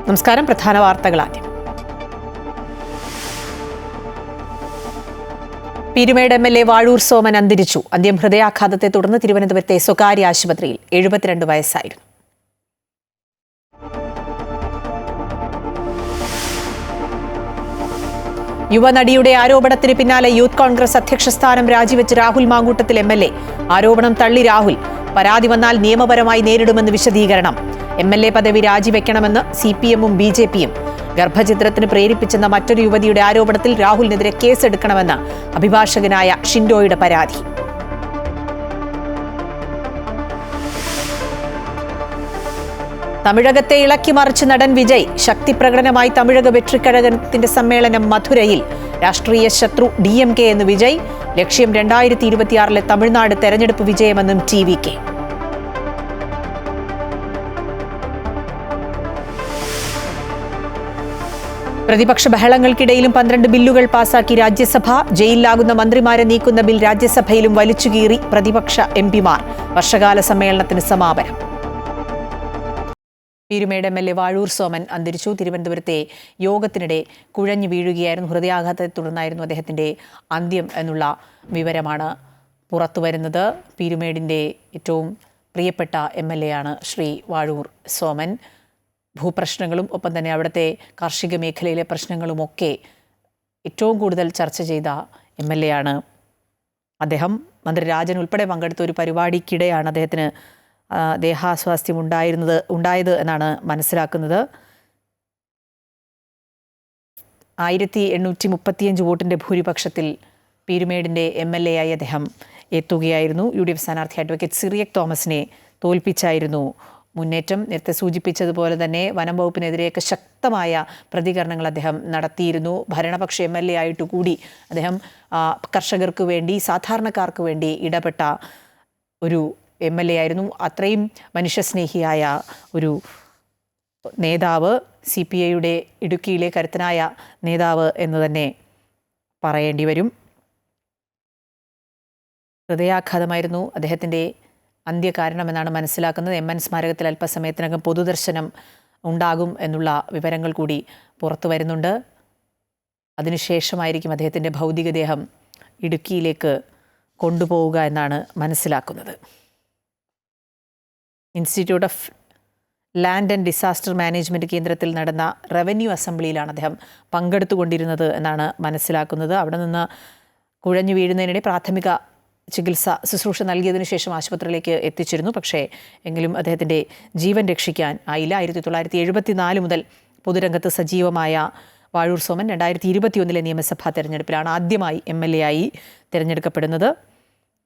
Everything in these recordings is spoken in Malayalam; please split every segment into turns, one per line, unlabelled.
നമസ്കാരം. പ്രധാന വാർത്തകൾ ആദ്യം. പീരുമേട് MLA വാഴൂർ സോമൻ അന്തരിച്ചു. അന്ത്യം ഹൃദയാഘാതത്തെ തുടർന്ന് തിരുവനന്തപുരത്തെ സ്വകാര്യ ആശുപത്രിയിൽ. 72 വയസ്സായിരുന്നു. യുവനടിയുടെ ആരോപണത്തിന് പിന്നാലെ യൂത്ത് കോൺഗ്രസ് അധ്യക്ഷ സ്ഥാനം രാജിവെച്ച് രാഹുൽ മാങ്കൂട്ടത്തിൽ MLA. ആരോപണം തള്ളി രാഹുൽ. പരാതി വന്നാൽ നിയമപരമായി നേരിടുമെന്ന് വിശദീകരണം. MLA പദവി രാജിവെക്കണമെന്ന് CPM-ഉം BJP-യും. ഗർഭചിത്രത്തിന് പ്രേരിപ്പിച്ചെന്ന മറ്റൊരു യുവതിയുടെ ആരോപണത്തിൽ രാഹുലിനെതിരെ കേസെടുക്കണമെന്ന് അഭിഭാഷകനായ ഷിൻഡോയുടെ പരാതി. തമിഴകത്തെ ഇളക്കിമറിച്ച് നടൻ വിജയ്. ശക്തിപ്രകടനമായി തമിഴക വെട്രിക്കഴകത്തിന്റെ സമ്മേളനം മധുരയിൽ. രാഷ്ട്രീയ ശത്രു DMK എന്ന് വിജയ്. ലക്ഷ്യം 2026 തമിഴ്നാട് തെരഞ്ഞെടുപ്പ് വിജയമെന്നും TVK. പ്രതിപക്ഷ ബഹളങ്ങൾക്കിടയിലും 12 ബില്ലുകൾ പാസാക്കി രാജ്യസഭ. ജയിലിലാകുന്ന മന്ത്രിമാരെ നീക്കുന്ന ബിൽ രാജ്യസഭയിലും വലിച്ചുകീറി പ്രതിപക്ഷ MP-മാർ. വർഷകാല സമ്മേളനത്തിന് സമാപനം. പീരുമേട് MLA വാഴൂർ സോമൻ അന്തരിച്ചു. തിരുവനന്തപുരത്തെ യോഗത്തിനിടെ കുഴഞ്ഞു വീഴുകയായിരുന്നു. ഹൃദയാഘാതത്തെ തുടർന്നായിരുന്നു അദ്ദേഹത്തിന്റെ അന്ത്യം എന്നുള്ള വിവരമാണ് പുറത്തുവരുന്നത്. പീരുമേടിന്റെ ഏറ്റവും പ്രിയപ്പെട്ട MLA ആണ് ശ്രീ വാഴൂർ സോമൻ. ഭൂപ്രശ്നങ്ങളും ഒപ്പം തന്നെ അവിടുത്തെ കാർഷിക മേഖലയിലെ പ്രശ്നങ്ങളുമൊക്കെ ഏറ്റവും കൂടുതൽ ചർച്ച ചെയ്ത MLA ആണ് അദ്ദേഹം. മന്ത്രി രാജൻ ഉൾപ്പെടെ പങ്കെടുത്ത ഒരു പരിപാടിക്കിടെയാണ് അദ്ദേഹത്തിന് ദേഹാസ്വാസ്ഥ്യം ഉണ്ടായത് എന്നാണ് മനസ്സിലാക്കുന്നത്. 1835 വോട്ടിൻ്റെ ഭൂരിപക്ഷത്തിൽ പീരുമേടിൻ്റെ MLA ആയി അദ്ദേഹം എത്തുകയായിരുന്നു. UDF സ്ഥാനാർത്ഥി അഡ്വക്കേറ്റ് സിറിയക് തോമസിനെ തോൽപ്പിച്ചായിരുന്നു മുന്നേറ്റം. നേരത്തെ സൂചിപ്പിച്ചതുപോലെ തന്നെ വനം വകുപ്പിനെതിരെയൊക്കെ ശക്തമായ പ്രതികരണങ്ങൾ അദ്ദേഹം നടത്തിയിരുന്നു. ഭരണപക്ഷ MLA ആയിട്ട് കൂടി അദ്ദേഹം കർഷകർക്ക് വേണ്ടി, സാധാരണക്കാർക്ക് വേണ്ടി ഇടപെട്ട ഒരു MLA ആയിരുന്നു. അത്രയും മനുഷ്യസ്നേഹിയായ ഒരു നേതാവ്, CPIയുടെ ഇടുക്കിയിലെ കരുത്തനായ നേതാവ് എന്ന് തന്നെ പറയേണ്ടി വരും. ഹൃദയാഘാതമായിരുന്നു അദ്ദേഹത്തിൻ്റെ അന്ത്യകാരണമെന്നാണ് മനസ്സിലാക്കുന്നത്. MN സ്മാരകത്തിൽ അല്പസമയത്തിനകം പൊതുദർശനം ഉണ്ടാകും എന്നുള്ള വിവരങ്ങൾ കൂടി പുറത്തു വരുന്നുണ്ട്. അതിനുശേഷമായിരിക്കും അദ്ദേഹത്തിൻ്റെ ഭൗതികദേഹം ഇടുക്കിയിലേക്ക് കൊണ്ടുപോവുക എന്നാണ് മനസ്സിലാക്കുന്നത്. Institute of land and disaster management കേന്ദ്രത്തിൽ നടന്ന റവന്യൂ അസംബ്ലിയിലാണ് അദ്ദേഹം പങ്കെടുത്തുകൊണ്ടിരുന്നത് എന്നാണ് മനസ്സിലാക്കുന്നത്. അവിടെ നിന്ന് കുഴഞ്ഞു വീഴുന്നതിനിടെ പ്രാഥമിക ചികിത്സ ശുശ്രൂഷ നൽകിയതിനു ശേഷം ആശുപത്രിയിലേക്ക് എത്തിച്ചിരുന്നു. പക്ഷേ എങ്കിലും അദ്ദേഹത്തിൻ്റെ ജീവൻ രക്ഷിക്കാൻ ആയില്ല. 1974 മുതൽ പൊതുരംഗത്ത് സജീവമായ വാഴൂർ സോമൻ 2021 നിയമസഭാ തെരഞ്ഞെടുപ്പിലാണ് ആദ്യമായി MLA ആയി തിരഞ്ഞെടുക്കപ്പെടുന്നത്.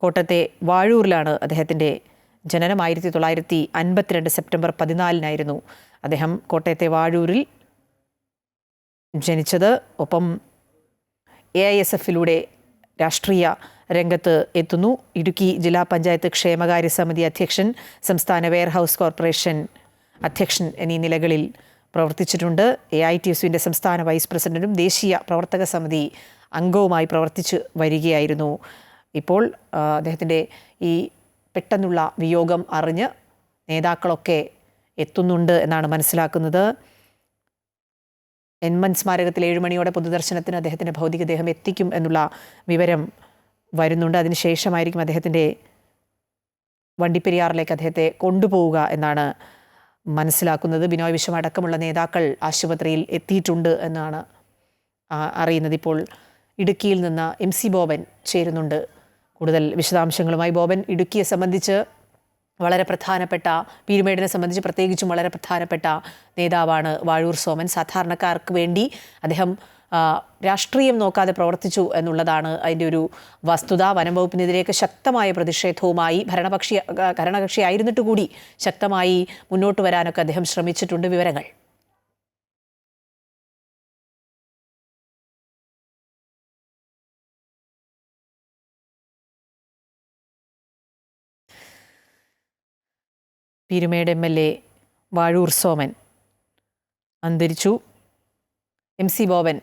കോട്ടയത്തെ വാഴൂരിലാണ് അദ്ദേഹത്തിൻ്റെ ജനനം. 1952 സെപ്റ്റംബർ 14 അദ്ദേഹം കോട്ടയത്തെ വാഴൂരിൽ ജനിച്ചത്. ഒപ്പം AISF-ലൂടെ രാഷ്ട്രീയ രംഗത്ത് എത്തുന്നു. ഇടുക്കി ജില്ലാ പഞ്ചായത്ത് ക്ഷേമകാര്യ സമിതി അധ്യക്ഷൻ, സംസ്ഥാന വെയർഹൗസ് കോർപ്പറേഷൻ അധ്യക്ഷൻ എന്നീ നിലകളിൽ പ്രവർത്തിച്ചിട്ടുണ്ട്. AITSUവിൻ്റെ സംസ്ഥാന വൈസ് പ്രസിഡന്റും ദേശീയ പ്രവർത്തക സമിതി അംഗവുമായി പ്രവർത്തിച്ചു വരികയായിരുന്നു. ഇപ്പോൾ അദ്ദേഹത്തിൻ്റെ ഈ പെട്ടെന്നുള്ള വിയോഗം അറിഞ്ഞ് നേതാക്കളൊക്കെ എത്തുന്നുണ്ട് എന്നാണ് മനസ്സിലാക്കുന്നത്. MN സ്മാരകത്തിൽ 7 മണിയോടെ പൊതുദർശനത്തിന് അദ്ദേഹത്തിൻ്റെ ഭൗതികദേഹം എത്തിക്കും എന്നുള്ള വിവരം വരുന്നുണ്ട്. അതിനുശേഷമായിരിക്കും അദ്ദേഹത്തിൻ്റെ വണ്ടിപ്പെരിയാറിലേക്ക് അദ്ദേഹത്തെ കൊണ്ടുപോവുക എന്നാണ് മനസ്സിലാക്കുന്നത്. ബിനോയ് വിശ്വം അടക്കമുള്ള നേതാക്കൾ ആശുപത്രിയിൽ എത്തിയിട്ടുണ്ട് എന്നാണ് അറിയുന്നത്. ഇപ്പോൾ ഇടുക്കിയിൽ നിന്ന് MC ബോബൻ ചേരുന്നുണ്ട് കൂടുതൽ വിശദാംശങ്ങളുമായി. ബോബൻ, ഇടുക്കിയെ സംബന്ധിച്ച് വളരെ പ്രധാനപ്പെട്ട, പീരുമേടിനെ സംബന്ധിച്ച് പ്രത്യേകിച്ചും വളരെ പ്രധാനപ്പെട്ട നേതാവാണ് വാഴൂർ സോമൻ. സാധാരണക്കാർക്ക് വേണ്ടി അദ്ദേഹം രാഷ്ട്രീയം നോക്കാതെ പ്രവർത്തിച്ചു എന്നുള്ളതാണ് അതിൻ്റെ ഒരു വസ്തുത. വനം വകുപ്പിനെതിരെയൊക്കെ ശക്തമായ പ്രതിഷേധവുമായി ഭരണകക്ഷിയായിരുന്നിട്ട് കൂടി ശക്തമായി മുന്നോട്ട് വരാനൊക്കെ അദ്ദേഹം ശ്രമിച്ചിട്ടുണ്ട്. വിവരങ്ങൾ. പീരുമേട് MLA വാഴൂർ സോമൻ അന്തരിച്ചു. MC ബോബൻ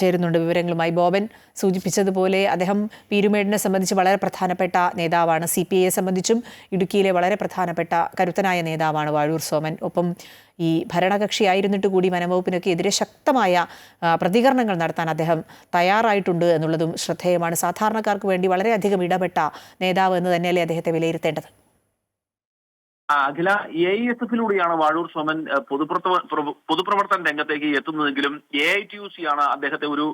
ചേരുന്നുണ്ട് വിവരങ്ങളുമായി. ബോബൻ സൂചിപ്പിച്ചതുപോലെ അദ്ദേഹം പീരുമേടിനെ സംബന്ധിച്ച് വളരെ പ്രധാനപ്പെട്ട നേതാവാണ്. CPIയെ സംബന്ധിച്ചും ഇടുക്കിയിലെ വളരെ പ്രധാനപ്പെട്ട കരുത്തനായ നേതാവാണ് വാഴൂർ സോമൻ. ഒപ്പം ഈ ഭരണകക്ഷിയായിരുന്നിട്ട് കൂടി വനംവകുപ്പിനൊക്കെ എതിരെ ശക്തമായ പ്രതികരണങ്ങൾ നടത്താൻ അദ്ദേഹം തയ്യാറായിട്ടുണ്ട് എന്നുള്ളതും ശ്രദ്ധേയമാണ്. സാധാരണക്കാർക്ക് വേണ്ടി വളരെയധികം ഇടപെട്ട നേതാവ് എന്ന് തന്നെയല്ലേ അദ്ദേഹത്തെ വിലയിരുത്തേണ്ടത്?
അഖില, AISF-ലൂടെയാണ് വാഴൂർ സോമൻ പൊതുപ്രവർത്തന രംഗത്തേക്ക് എത്തുന്നതെങ്കിലും AITUC ആണ് അദ്ദേഹത്തെ ഒരു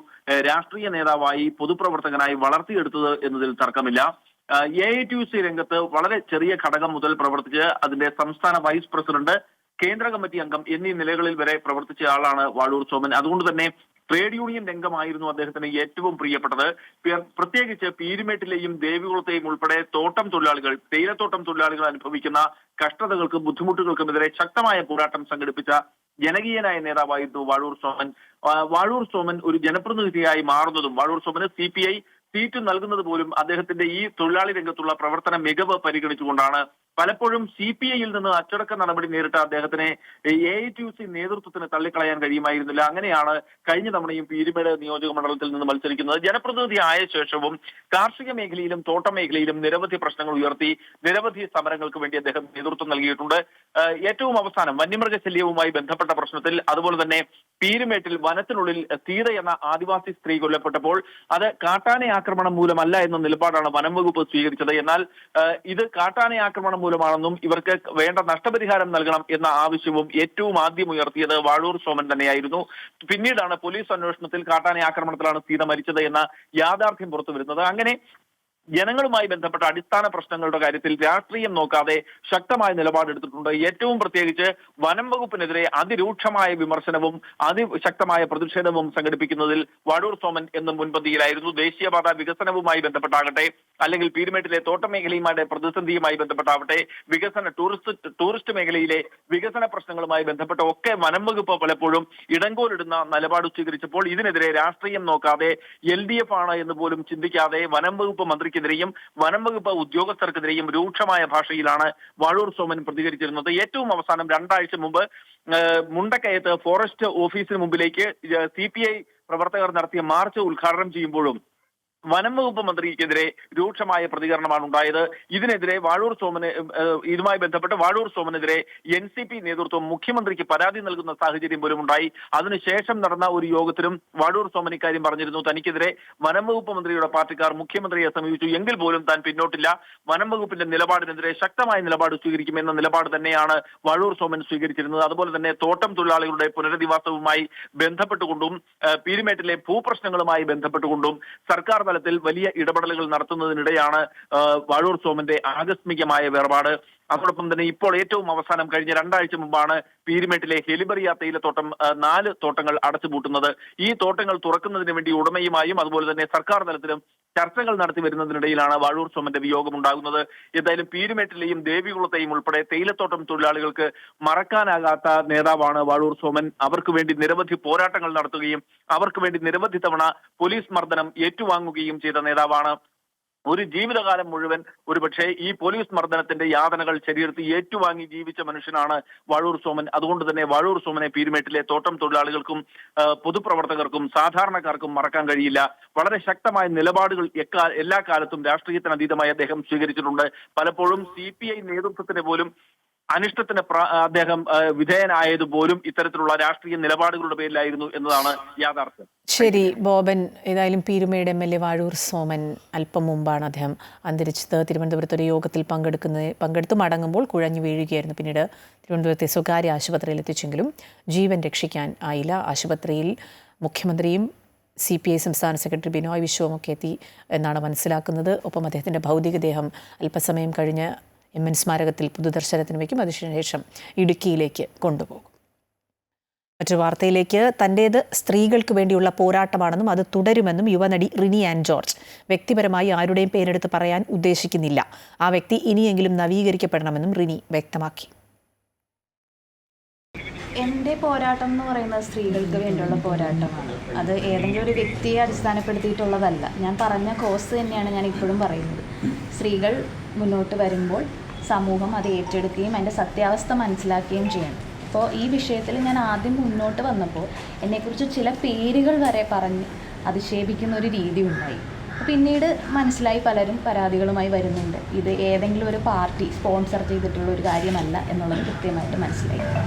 രാഷ്ട്രീയ നേതാവായി പൊതുപ്രവർത്തകനായി വളർത്തിയെടുത്തത് എന്നതിൽ തർക്കമില്ല. AITUC രംഗത്ത് വളരെ ചെറിയ ഘടകം മുതൽ പ്രവർത്തിച്ച് അതിന്റെ സംസ്ഥാന വൈസ് പ്രസിഡന്റ്, കേന്ദ്ര കമ്മിറ്റി അംഗം എന്നീ നിലകളിൽ വരെ പ്രവർത്തിച്ച ആളാണ് വാഴൂർ സോമൻ. അതുകൊണ്ട് തന്നെ ട്രേഡ് യൂണിയൻ രംഗമായിരുന്നു അദ്ദേഹത്തിന് ഏറ്റവും പ്രിയപ്പെട്ടത്. പ്രത്യേകിച്ച് പീരുമേട്ടിലെയും ദേവികുളത്തെയും ഉൾപ്പെടെ തോട്ടം തൊഴിലാളികൾ, തേയിലത്തോട്ടം തൊഴിലാളികൾ അനുഭവിക്കുന്ന കഷ്ടതകൾക്കും ബുദ്ധിമുട്ടുകൾക്കുമെതിരെ ശക്തമായ പോരാട്ടം സംഘടിപ്പിച്ച ജനകീയനായ നേതാവായിരുന്നു വാഴൂർ സോമൻ. വാഴൂർ സോമൻ ഒരു ജനപ്രതിനിധിയായി മാറുന്നതും വാഴൂർ സോമന് CPI സീറ്റ് നൽകുന്നത് പോലും അദ്ദേഹത്തിന്റെ ഈ തൊഴിലാളി രംഗത്തുള്ള പ്രവർത്തന മികവ് പരിഗണിച്ചുകൊണ്ടാണ്. പലപ്പോഴും CPIയിൽ നിന്ന് അച്ചടക്ക നടപടി നേരിട്ട അദ്ദേഹത്തിനെ AITUC നേതൃത്വത്തിന് തള്ളിക്കളയാൻ കഴിയുമായിരുന്നില്ല. അങ്ങനെയാണ് കഴിഞ്ഞ തവണയും പീരുമേട് നിയോജക മണ്ഡലത്തിൽ നിന്ന് മത്സരിക്കുന്നത്. ജനപ്രതിനിധി ആയ ശേഷവും കാർഷിക മേഖലയിലും തോട്ടം മേഖലയിലും നിരവധി പ്രശ്നങ്ങൾ ഉയർത്തി നിരവധി സമരങ്ങൾക്ക് വേണ്ടി അദ്ദേഹം നേതൃത്വം നൽകിയിട്ടുണ്ട്. ഏറ്റവും അവസാനം വന്യമൃഗശല്യവുമായി ബന്ധപ്പെട്ട പ്രശ്നത്തിൽ, അതുപോലെ തന്നെ പീരുമേട്ടിൽ വനത്തിനുള്ളിൽ സീത എന്ന ആദിവാസി സ്ത്രീ കൊല്ലപ്പെട്ടപ്പോൾ അത് കാട്ടാന ആക്രമണം മൂലമല്ല എന്ന നിലപാടാണ് വനം വകുപ്പ് സ്വീകരിച്ചത്. എന്നാൽ ഇത് കാട്ടാന ആക്രമണം മൂലമാണെന്നും ഇവർക്ക് വേണ്ട നഷ്ടപരിഹാരം നൽകണം എന്ന ആവശ്യവും ഏറ്റവും ആദ്യം ഉയർത്തിയത് വാഴൂർ സോമൻ തന്നെയായിരുന്നു. പിന്നീടാണ് പോലീസ് അന്വേഷണത്തിൽ കാട്ടാന ആക്രമണത്തിലാണ് സീത മരിച്ചത് എന്ന യാഥാർത്ഥ്യം പുറത്തു വരുന്നത്. അങ്ങനെ ജനങ്ങളുമായി ബന്ധപ്പെട്ട അടിസ്ഥാന പ്രശ്നങ്ങളുടെ കാര്യത്തിൽ രാഷ്ട്രീയം നോക്കാതെ ശക്തമായ നിലപാടെടുത്തിട്ടുണ്ട്. ഏറ്റവും പ്രത്യേകിച്ച് വനം വകുപ്പിനെതിരെ അതിരൂക്ഷമായ വിമർശനവും അതിശക്തമായ പ്രതിഷേധവും സംഘടിപ്പിക്കുന്നതിൽ വാഴൂർ സോമൻ എന്നും മുൻപന്തിയിലായിരുന്നു. ദേശീയപാത വികസനവുമായി ബന്ധപ്പെട്ടാകട്ടെ, അല്ലെങ്കിൽ പീരുമേട്ടിലെ തോട്ടം മേഖലയുമായിട്ട് പ്രതിസന്ധിയുമായി ബന്ധപ്പെട്ടാവട്ടെ, ടൂറിസ്റ്റ് മേഖലയിലെ വികസന പ്രശ്നങ്ങളുമായി ബന്ധപ്പെട്ട ഒക്കെ വനം വകുപ്പ് പലപ്പോഴും ഇടങ്കോലിടുന്ന നിലപാട് സ്വീകരിച്ചപ്പോൾ ഇതിനെതിരെ രാഷ്ട്രീയം നോക്കാതെ LDF ആണ് എന്ന് പോലും ചിന്തിക്കാതെ വനം വകുപ്പ് മന്ത്രിക്ക് വനം വകുപ്പ് ഉദ്യോഗസ്ഥർക്കെതിരെയും രൂക്ഷമായ ഭാഷയിലാണ് വാഴൂർ സോമൻ പ്രതികരിച്ചിരുന്നത്. ഏറ്റവും അവസാനം 2 ആഴ്ച മുമ്പ് മുണ്ടക്കയത്ത് ഫോറസ്റ്റ് ഓഫീസിന് മുമ്പിലേക്ക് CPI പ്രവർത്തകർ നടത്തിയ മാർച്ച് ഉദ്ഘാടനം ചെയ്യുമ്പോഴും വനം വകുപ്പ് മന്ത്രിക്കെതിരെ രൂക്ഷമായ പ്രതികരണമാണ് ഉണ്ടായത്. ഇതിനെതിരെ ഇതുമായി ബന്ധപ്പെട്ട് വാഴൂർ സോമനെതിരെ NCP നേതൃത്വം മുഖ്യമന്ത്രിക്ക് പരാതി നൽകുന്ന സാഹചര്യം പോലും ഉണ്ടായി. അതിനുശേഷം നടന്ന ഒരു യോഗത്തിലും വാഴൂർ സോമൻ ഇക്കാര്യം പറഞ്ഞിരുന്നു. തനിക്കെതിരെ വനം വകുപ്പ് മന്ത്രിയുടെ പാർട്ടിക്കാർ മുഖ്യമന്ത്രിയെ സമീപിച്ചു, എങ്കിൽ പോലും താൻ പിന്നോട്ടില്ല, വനം വകുപ്പിന്റെ നിലപാടിനെതിരെ ശക്തമായ നിലപാട് സ്വീകരിക്കുമെന്ന നിലപാട് തന്നെയാണ് വാഴൂർ സോമൻ സ്വീകരിച്ചിരുന്നത്. അതുപോലെ തന്നെ തോട്ടം തൊഴിലാളികളുടെ പുനരധിവാസവുമായി ബന്ധപ്പെട്ടുകൊണ്ടും പീരുമേട്ടിലെ ഭൂപ്രശ്നങ്ങളുമായി ബന്ധപ്പെട്ടുകൊണ്ടും സർക്കാർ തലത്തിൽ വലിയ ഇടപെടലുകൾ നടത്തുന്നതിനിടെയാണ് വാഴൂർ സോമന്റെ ആകസ്മികമായ വേർപാട്. അതോടൊപ്പം തന്നെ ഇപ്പോൾ ഏറ്റവും അവസാനം കഴിഞ്ഞ 2 ആഴ്ച മുമ്പാണ് പീരുമേട്ടിലെ ഹെലിബറിയ തേയിലത്തോട്ടം 4 തോട്ടങ്ങൾ അടച്ചുപൂട്ടുന്നത്. ഈ തോട്ടങ്ങൾ തുറക്കുന്നതിന് വേണ്ടി ഉടമയുമായും അതുപോലെ തന്നെ സർക്കാർ തലത്തിലും ചർച്ചകൾ നടത്തി വരുന്നതിനിടയിലാണ് വാഴൂർ സോമന്റെ വിയോഗമുണ്ടാകുന്നത്. എന്തായാലും പീരുമേട്ടിലെയും ദേവികുളത്തെയും ഉൾപ്പെടെ തേയിലത്തോട്ടം തൊഴിലാളികൾക്ക് മറക്കാനാകാത്ത നേതാവാണ് വാഴൂർ സോമൻ. അവർക്ക് വേണ്ടി നിരവധി പോരാട്ടങ്ങൾ നടത്തുകയും അവർക്ക് വേണ്ടി നിരവധി തവണ പോലീസ് മർദ്ദനം ഏറ്റുവാങ്ങുകയും ചെയ്ത നേതാവാണ്. ഒരു ജീവിതകാലം മുഴുവൻ ഒരുപക്ഷെ ഈ പോലീസ് മർദ്ദനത്തിന്റെ യാതനകൾ ശരീരത്തിൽ ഏറ്റുവാങ്ങി ജീവിച്ച മനുഷ്യനാണ് വാഴൂർ സോമൻ. അതുകൊണ്ട് തന്നെ വാഴൂർ സോമനെ പീരുമേട്ടിലെ തോട്ടം തൊഴിലാളികൾക്കും പൊതുപ്രവർത്തകർക്കും സാധാരണക്കാർക്കും മറക്കാൻ കഴിയില്ല. വളരെ ശക്തമായ നിലപാടുകൾ എല്ലാ കാലത്തും രാഷ്ട്രീയത്തിന് അതീതമായി അദ്ദേഹം സ്വീകരിച്ചിട്ടുണ്ട്. പലപ്പോഴും CPI നേതൃത്വത്തിന് പോലും അനിഷ്ടത്തിന് അദ്ദേഹം വിധേയനായതുപോലും ഇത്തരത്തിലുള്ള രാഷ്ട്രീയ നിലപാടുകളുടെ പേരിലായിരുന്നു എന്നതാണ് യാഥാർത്ഥ്യം.
ശരി ബോബൻ, ഏതായാലും പീരുമേട് MLA വാഴൂർ സോമൻ അല്പം മുമ്പാണ് അദ്ദേഹം അന്തരിച്ചത്. തിരുവനന്തപുരത്ത് ഒരു യോഗത്തിൽ പങ്കെടുത്ത് മടങ്ങുമ്പോൾ കുഴഞ്ഞു വീഴുകയായിരുന്നു. പിന്നീട് തിരുവനന്തപുരത്തെ സ്വകാര്യ ആശുപത്രിയിൽ എത്തിച്ചെങ്കിലും ജീവൻ രക്ഷിക്കാൻ ആയില്ല. ആശുപത്രിയിൽ മുഖ്യമന്ത്രിയും CPI സംസ്ഥാന സെക്രട്ടറി ബിനോയ് വിശ്വമൊക്കെ എത്തി എന്നാണ് മനസ്സിലാക്കുന്നത്. ഒപ്പം അദ്ദേഹത്തിൻ്റെ ഭൗതികദേഹം അല്പസമയം കഴിഞ്ഞ് MN സ്മാരകത്തിൽ പൊതുദർശനത്തിന് വയ്ക്കും. അതിനുശേഷം ഇടുക്കിയിലേക്ക് കൊണ്ടുപോകും. മറ്റൊരു വാർത്തയിലേക്ക്, തൻ്റേത് സ്ത്രീകൾക്ക് വേണ്ടിയുള്ള പോരാട്ടമാണെന്നും അത് തുടരുമെന്നും യുവനടി റിനി ആൻ ജോർജ് വ്യക്തിപരമായി ആരുടെയും പേരെടുത്ത് പറയാൻ ഉദ്ദേശിക്കുന്നില്ല. ആ വ്യക്തി ഇനിയെങ്കിലും നവീകരിക്കപ്പെടണമെന്നും റിനി വ്യക്തമാക്കി.
എൻ്റെ പോരാട്ടം എന്ന് പറയുന്നത് സ്ത്രീകൾക്ക് വേണ്ടിയുള്ള പോരാട്ടമാണ്. അത് ഏതെങ്കിലും ഒരു വ്യക്തിയെ അടിസ്ഥാനപ്പെടുത്തിയിട്ടുള്ളതല്ല. ഞാൻ പറഞ്ഞ കോസ് തന്നെയാണ് ഞാൻ ഇപ്പോഴും പറയുന്നത്. സ്ത്രീകൾ മുന്നോട്ട് വരുമ്പോൾ സമൂഹം അത് ഏറ്റെടുക്കുകയും അതിൻ്റെ സത്യാവസ്ഥ മനസ്സിലാക്കുകയും ചെയ്യണം. അപ്പോൾ ഈ വിഷയത്തിൽ ഞാൻ ആദ്യം മുന്നോട്ട് വന്നപ്പോൾ എന്നെക്കുറിച്ച് ചില പേരുകൾ വരെ പറഞ്ഞ് അധിക്ഷേപിക്കുന്ന ഒരു രീതി ഉണ്ടായി. പിന്നീട് മനസ്സിലായി പലരും പരാതികളുമായി വരുന്നുണ്ട്. ഇത് ഏതെങ്കിലും ഒരു പാർട്ടി സ്പോൺസർ ചെയ്തിട്ടുള്ള ഒരു കാര്യമല്ല എന്നുള്ളത് കൃത്യമായിട്ട് മനസ്സിലായി.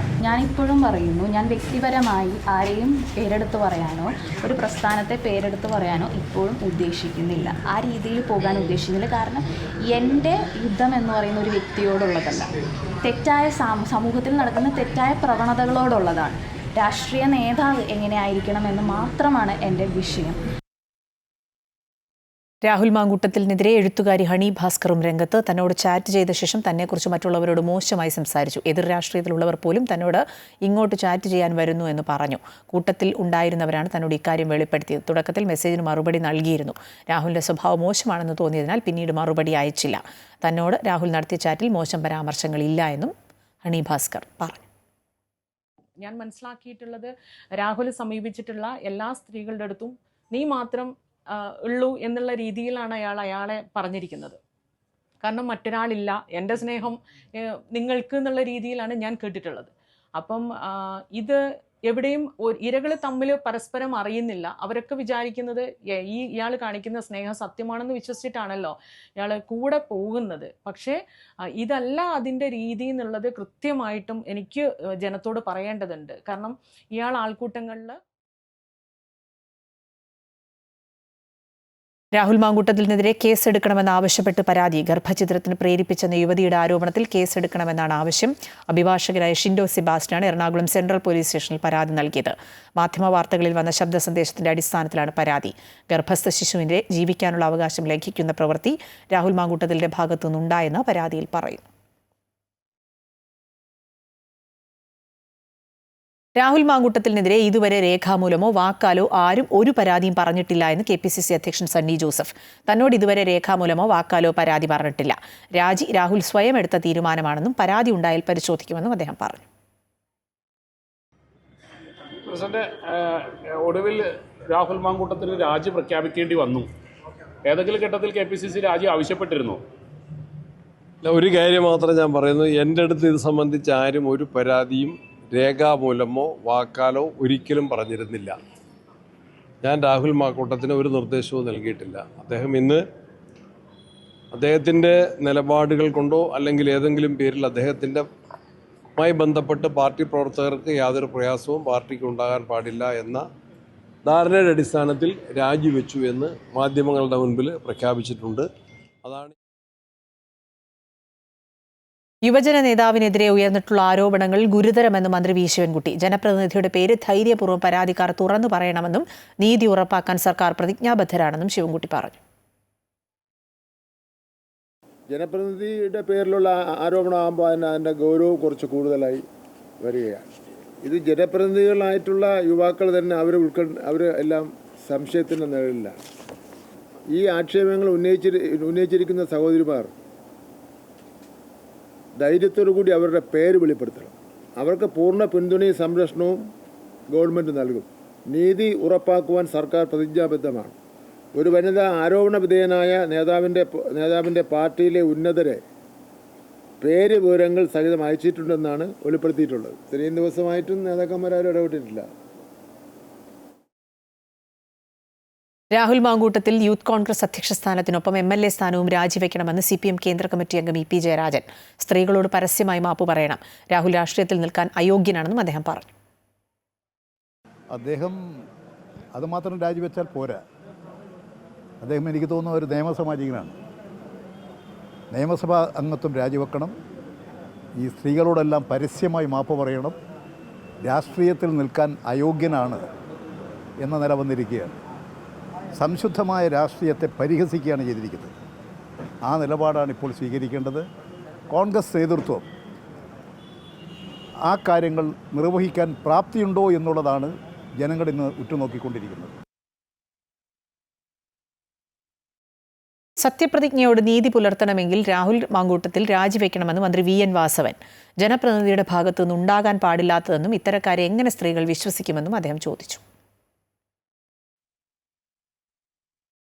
ഞാനിപ്പോഴും പറയുന്നു, ഞാൻ വ്യക്തിപരമായി ആരെയും പേരെടുത്ത് പറയാനോ ഒരു പ്രസ്ഥാനത്തെ പേരെടുത്ത് പറയാനോ ഇപ്പോഴും ഉദ്ദേശിക്കുന്നില്ല. ആ രീതിയിൽ പോകാൻ ഉദ്ദേശിക്കുന്നില്ല. കാരണം എൻ്റെ യുദ്ധം എന്ന് പറയുന്ന ഒരു വ്യക്തിയോടുള്ളതല്ല, തെറ്റായ സമൂഹത്തിൽ നടക്കുന്ന തെറ്റായ പ്രവണതകളോടുള്ളതാണ്. രാഷ്ട്രീയ നേതാവ് എങ്ങനെയായിരിക്കണം എന്ന് മാത്രമാണ് എൻ്റെ വിഷയം.
രാഹുൽ മാങ്കൂട്ടത്തിനെതിരെ എഴുത്തുകാരി ഹണി ഭാസ്കറും രംഗത്ത്. തന്നോട് ചാറ്റ് ചെയ്ത ശേഷം തന്നെക്കുറിച്ച് മറ്റുള്ളവരോട് മോശമായി സംസാരിച്ചു. എതിർ രാഷ്ട്രീയത്തിലുള്ളവർ പോലും തന്നോട് ഇങ്ങോട്ട് ചാറ്റ് ചെയ്യാൻ വരുന്നു എന്ന് പറഞ്ഞു. കൂട്ടത്തിൽ ഉണ്ടായിരുന്നവരാണ് തന്നോട് ഇക്കാര്യം വെളിപ്പെടുത്തിയത്. തുടക്കത്തിൽ മെസ്സേജിന് മറുപടി നൽകിയിരുന്നു. രാഹുലിന്റെ സ്വഭാവം മോശമാണെന്ന് തോന്നിയതിനാൽ പിന്നീട് മറുപടി അയച്ചില്ല. തന്നോട് രാഹുൽ നടത്തിയ ചാറ്റിൽ മോശം പരാമർശങ്ങളില്ല എന്നും ഹണി ഭാസ്കർ പറഞ്ഞു.
ഞാൻ മനസ്സിലാക്കിയിട്ടുള്ളത്, രാഹുൽ സമീപിച്ചിട്ടുള്ള എല്ലാ സ്ത്രീകളുടെ അടുത്തും നീ മാത്രം ഉള്ളൂ എന്നുള്ള രീതിയിലാണ് അയാളെ പറഞ്ഞിരിക്കുന്നത്. കാരണം മറ്റൊരാളില്ല, എൻ്റെ സ്നേഹം നിങ്ങൾക്ക് എന്നുള്ള രീതിയിലാണ് ഞാൻ കേട്ടിട്ടുള്ളത്. അപ്പം ഇത് എവിടെയും ഇരകൾ തമ്മിൽ പരസ്പരം അറിയുന്നില്ല. അവരൊക്കെ വിചാരിക്കുന്നത് ഇയാൾ കാണിക്കുന്ന സ്നേഹം സത്യമാണെന്ന് വിശ്വസിച്ചിട്ടാണല്ലോ ഇയാൾ കൂടെ പോകുന്നത്. പക്ഷേ ഇതല്ല അതിൻ്റെ രീതി എന്നുള്ളത് കൃത്യമായിട്ടും എനിക്ക് ജനത്തോട് പറയേണ്ടതുണ്ട്. കാരണം ഇയാൾ ആൾക്കൂട്ടങ്ങളിൽ
രാഹുൽ മാങ്കൂട്ടത്തിനെതിരെ കേസെടുക്കണമെന്നാവശ്യപ്പെട്ട് പരാതി. ഗർഭചിത്രത്തിന് പ്രേരിപ്പിച്ചെന്ന യുവതിയുടെ ആരോപണത്തിൽ കേസെടുക്കണമെന്നാണ് ആവശ്യം. അഭിഭാഷകരായ ഷിൻഡോ സെബാസ്റ്റ്യനാണ് എറണാകുളം സെൻട്രൽ പോലീസ് സ്റ്റേഷനിൽ പരാതി നൽകിയത്. മാധ്യമവാർത്തകളിൽ വന്ന ശബ്ദ സന്ദേശത്തിന്റെ അടിസ്ഥാനത്തിലാണ് പരാതി. ഗർഭസ്ഥ ശിശുവിന്റെ ജീവിക്കാനുള്ള അവകാശം ലംഘിക്കുന്ന പ്രവൃത്തി രാഹുൽ മാങ്കൂട്ടത്തിന്റെ ഭാഗത്തു നിന്നുണ്ടായെന്ന് പരാതിയിൽ പറയുന്നു. രാഹുൽ മാങ്കൂട്ടത്തിനെതിരെ ഇതുവരെ രേഖാമൂലമോ വാക്കാലോ ആരും ഒരു പരാതിയും പറഞ്ഞിട്ടില്ല എന്ന് KPCC അധ്യക്ഷൻ സണ്ണി ജോസഫ്. തന്നോട് ഇതുവരെ രേഖാമൂലമോ വാക്കാലോ പരാതി പറഞ്ഞിട്ടില്ല. രാജി രാഹുൽ സ്വയം എടുത്ത തീരുമാനമാണെന്നും പരാതി ഉണ്ടായാൽ പരിശോധിക്കുമെന്നും അദ്ദേഹം പറഞ്ഞു.
പ്രസിഡന്റ്, ഒടുവിൽ രാഹുൽ മാങ്കൂട്ടത്തിന് രാജി പ്രഖ്യാപിക്കേണ്ടി വന്നു. ഏതെങ്കിലും ഘട്ടത്തിൽ KPCC രാജി ആവശ്യപ്പെട്ടിരുന്നു?
ഒരു കാര്യം മാത്രം ഞാൻ പറയുന്നു, എൻ്റെ അടുത്ത് ഇത് സംബന്ധിച്ച് ആരും ഒരു പരാതിയും രേഖാമൂലമോ വാക്കാലോ ഒരിക്കലും പറഞ്ഞിരുന്നില്ല. ഞാൻ രാഹുൽ മാങ്കൂട്ടത്തിന് ഒരു നിർദ്ദേശവും നൽകിയിട്ടില്ല. അദ്ദേഹം ഇന്ന് അദ്ദേഹത്തിൻ്റെ നിലപാടുകൾ കൊണ്ടോ അല്ലെങ്കിൽ ഏതെങ്കിലും പേരിൽ അദ്ദേഹത്തിൻ്റെമായി ബന്ധപ്പെട്ട് പാർട്ടി പ്രവർത്തകർക്ക് യാതൊരു പ്രയാസവും പാർട്ടിക്ക് ഉണ്ടാകാൻ പാടില്ല എന്ന ധാരണയുടെ അടിസ്ഥാനത്തിൽ രാജിവെച്ചു എന്ന് മാധ്യമങ്ങളുടെ മുൻപിൽ പ്രഖ്യാപിച്ചിട്ടുണ്ട്. അതാണ്
യുവജന നേതാവിനെതിരെ ഉയർന്നിട്ടുള്ള ആരോപണങ്ങൾ ഗുരുതരമെന്ന് മന്ത്രി വി ശിവൻകുട്ടി. ജനപ്രതിനിധിയുടെ പേര് ധൈര്യപൂർവ്വം പരാതിക്കാർ തുറന്നു പറയണമെന്നും നീതി ഉറപ്പാക്കാൻ സർക്കാർ പ്രതിജ്ഞാബദ്ധരാണെന്നും ശിവൻകുട്ടി പറഞ്ഞു.
ജനപ്രതിനിധിയുടെ പേരിലുള്ള ആരോപണമാകുമ്പോൾ അതിൻ്റെ ഗൗരവം കുറച്ച് കൂടുതലായി വരികയാണ്. ഇത് ജനപ്രതിനിധികളായിട്ടുള്ള യുവാക്കൾ തന്നെ അവർ എല്ലാം സംശയത്തിൻ്റെ നിഴലിലാണ്. ഈ ആക്ഷേപങ്ങൾ ഉന്നയിച്ചിരിക്കുന്ന സഹോദരിമാർ ധൈര്യത്തോടു കൂടി അവരുടെ പേര് വെളിപ്പെടുത്തണം. അവർക്ക് പൂർണ്ണ പിന്തുണയും സംരക്ഷണവും ഗവൺമെൻറ് നൽകും. നീതി ഉറപ്പാക്കുവാൻ സർക്കാർ പ്രതിജ്ഞാബദ്ധമാണ്. ഒരു വനിത ആരോപണ വിധേയനായ നേതാവിൻ്റെ പാർട്ടിയിലെ ഉന്നതരെ പേര് വിവരങ്ങൾ സഹിതം അയച്ചിട്ടുണ്ടെന്നാണ് വെളിപ്പെടുത്തിയിട്ടുള്ളത്. ഇത്രയും ദിവസമായിട്ടും നേതാക്കന്മാരും ഇടപെട്ടിട്ടില്ല.
രാഹുൽ മാങ്കൂട്ടത്തിൽ യൂത്ത് കോൺഗ്രസ് അധ്യക്ഷ സ്ഥാനത്തിനൊപ്പം MLA സ്ഥാനവും രാജിവെക്കണമെന്ന് CPM കേന്ദ്ര കമ്മിറ്റി അംഗം EP ജയരാജൻ. സ്ത്രീകളോട് പരസ്യമായി മാപ്പ് പറയണം. രാഹുൽ രാഷ്ട്രീയത്തിൽ നിൽക്കാൻ അയോഗ്യനാണെന്നും അദ്ദേഹം പറഞ്ഞു.
അദ്ദേഹം അതുമാത്രം രാജിവെച്ചാൽ പോരാ. അദ്ദേഹം എനിക്ക് തോന്നുന്ന ഒരു നിയമസാമാജികനാണ്. നിയമസഭാ അംഗത്വം രാജിവെക്കണം. ഈ സ്ത്രീകളോടെല്ലാം പരസ്യമായി മാപ്പ് പറയണം. രാഷ്ട്രീയത്തിൽ നിൽക്കാൻ അയോഗ്യനാണ് എന്ന നില വന്നിരിക്കുകയാണ്. സംശുദ്ധമായ രാഷ്ട്രീയത്തെ പരിഹസിക്കുകയാണ് ചെയ്തിരിക്കുന്നത്. ആ നിലപാടാണ് ഇപ്പോൾ സ്വീകരിക്കേണ്ടത്. കോൺഗ്രസ് നേതൃത്വം ആ കാര്യങ്ങൾ നിർവഹിക്കാൻ പ്രാപ്തിയുണ്ടോ എന്നുള്ളതാണ് ജനങ്ങൾ ഇന്ന് ഉറ്റുനോക്കിക്കൊണ്ടിരിക്കുന്നത്.
സത്യപ്രതിജ്ഞയോട് നീതി പുലർത്തണമെങ്കിൽ രാഹുൽ മാങ്കൂട്ടത്തിൽ രാജിവെക്കണമെന്ന് മന്ത്രി VN വാസവൻ. ജനപ്രതിനിധിയുടെ ഭാഗത്തു നിന്നുണ്ടാകാൻ പാടില്ലാത്തതെന്നും ഇത്തരക്കാരെ എങ്ങനെ സ്ത്രീകൾ വിശ്വസിക്കുമെന്നും അദ്ദേഹം ചോദിച്ചു.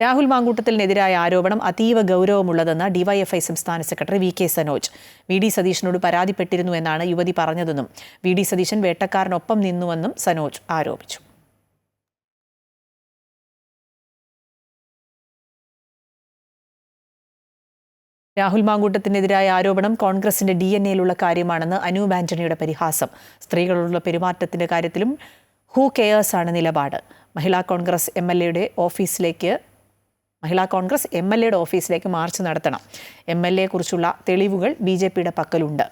രാഹുൽ മാങ്കൂട്ടത്തിനെതിരായ ആരോപണം അതീവ ഗൗരവമുള്ളതെന്ന് ഡിവൈഎഫ്ഐ സംസ്ഥാന സെക്രട്ടറി വി കെ സനോജ്. വി ഡി സതീശനോട് പരാതിപ്പെട്ടിരുന്നു എന്നാണ് യുവതി പറഞ്ഞതെന്നും വി ഡി സതീശൻ വേട്ടക്കാരനൊപ്പം നിന്നുവെന്നും സനോജ് ആരോപിച്ചു. രാഹുൽ മാങ്കൂട്ടത്തിനെതിരായ ആരോപണം കോൺഗ്രസിന്റെ DNA-യിലുള്ള കാര്യമാണെന്ന് അനൂപ് ആന്റണിയുടെ പരിഹാസം. സ്ത്രീകളോടുള്ള പെരുമാറ്റത്തിന്റെ കാര്യത്തിലും ഹൂ കെയേഴ്സ് ആണ് നിലപാട്. മഹിളാ കോൺഗ്രസ് എം എൽ എയുടെ ഓഫീസിലേക്ക് മാർച്ച് നടത്തണം. MLA കുറിച്ചുള്ള തെളിവുകൾ BJPയുടെ പക്കലുണ്ട്.